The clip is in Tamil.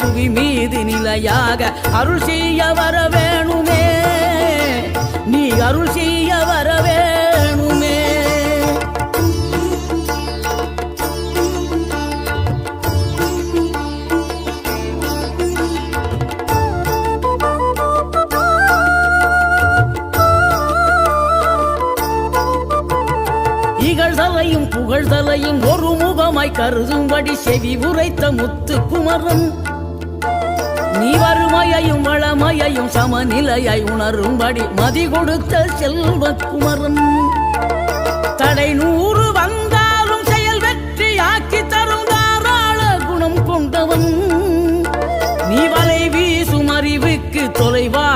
புவி மீது நிலையாக அருள் செய்ய வர வேணுமே, நீ அருள் செய்ய வர வேணுமே. இகழ்தலையும் புகழ்தலையும் ஒரு முகமாய் கருதும்படி செவி உரைத்த முத்து குமரன், நீ வறுமையையும் வளமையையும் சமநிலையாய் உணரும்படி மதி கொடுத்த செல்வ குமரன். தடை 100 வந்தாலும் செயல் வெற்றியாக்கி தரும் தாராள குணம் கொண்டவன், நீ வலை வீசும் அறிவுக்கு தொலைவா